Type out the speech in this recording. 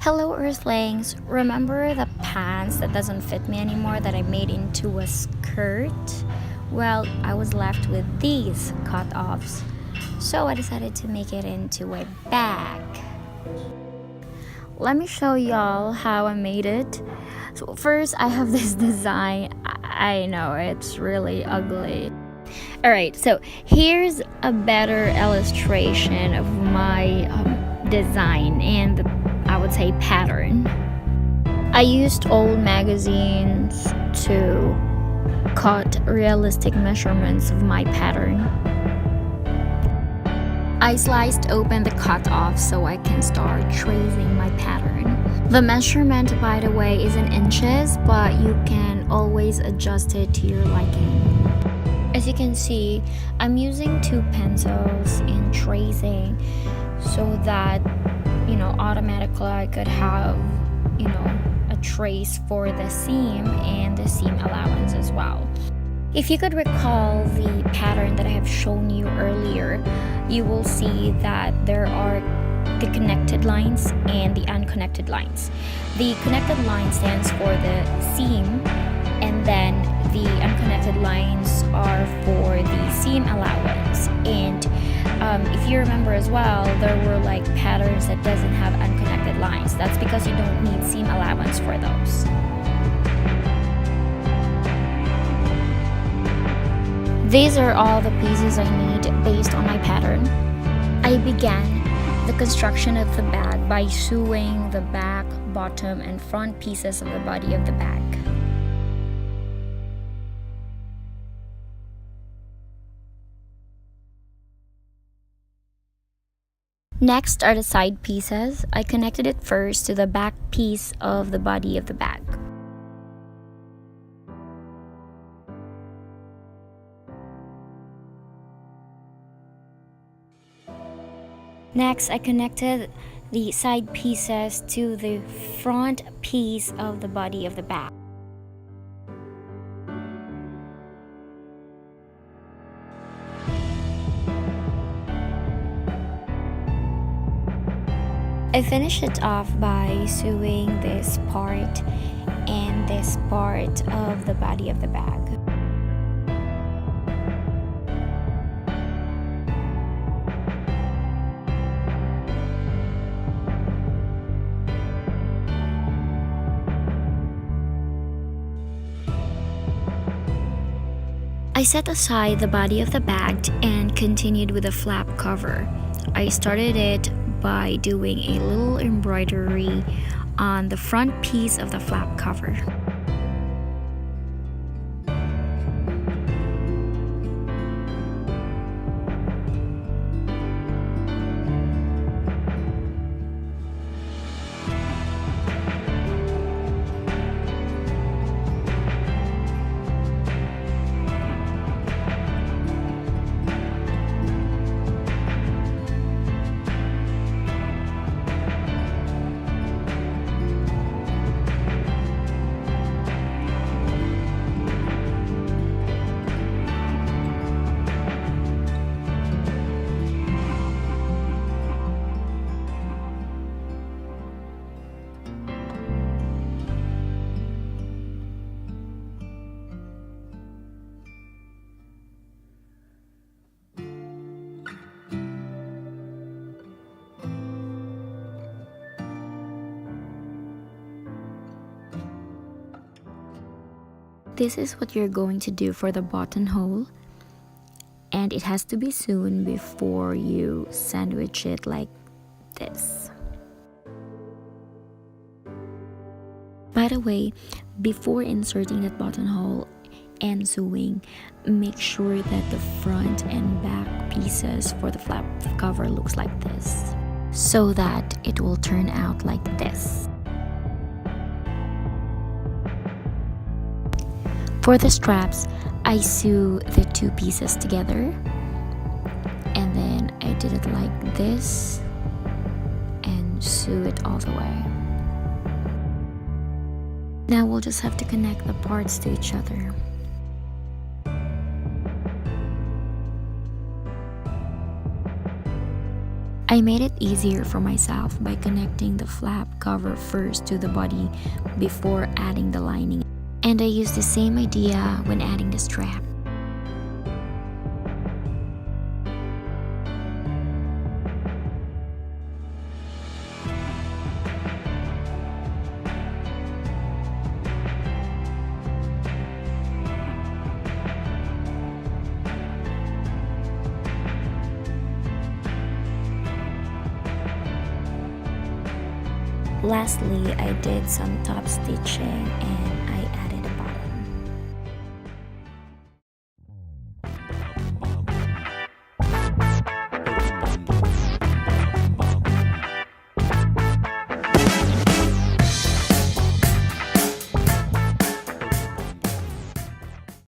Hello Earthlings! Remember the pants that doesn't fit me anymore that I made into a skirt? Well, I was left with these cut-offs, so I decided to make it into a bag. Let me show y'all how I made it. So first, I have this design. I know it's really ugly. Alright, so here's a better illustration of my design and I would say pattern. I used old magazines to cut realistic measurements of my pattern. I sliced open the cut-off so I can start tracing my pattern. The measurement, by the way, is in inches, but you can always adjust it to your liking. As you can see, I'm using 2 pencils in tracing so that, automatically I could have, a trace for the seam and the seam allowance as well. If you could recall the pattern that I have shown you earlier, you will see that there are the connected lines and the unconnected lines. The connected line stands for the seam, and then the unconnected lines are for the seam allowance. And if you remember as well, there were like patterns that doesn't have unconnected lines. That's because you don't need seam allowance for those. These are all the pieces I need based on my pattern. I began the construction of the bag by sewing the back, bottom, and front pieces of the body of the bag. Next are the side pieces. I connected it first to the back piece of the body of the bag. Next, I connected the side pieces to the front piece of the body of the bag. I finished it off by sewing this part and this part of the body of the bag. I set aside the body of the bag and continued with the flap cover. I started it by doing a little embroidery on the front piece of the flap cover. This is what you're going to do for the buttonhole, and it has to be sewn before you sandwich it like this. By the way, before inserting that buttonhole and sewing, make sure that the front and back pieces for the flap cover looks like this, so that it will turn out like this. For the straps, I sew the 2 pieces together, and then I did it like this and sew it all the way. Now we'll just have to connect the parts to each other. I made it easier for myself by connecting the flap cover first to the body before adding the lining. And I used the same idea when adding the strap. Lastly, I did some top stitching and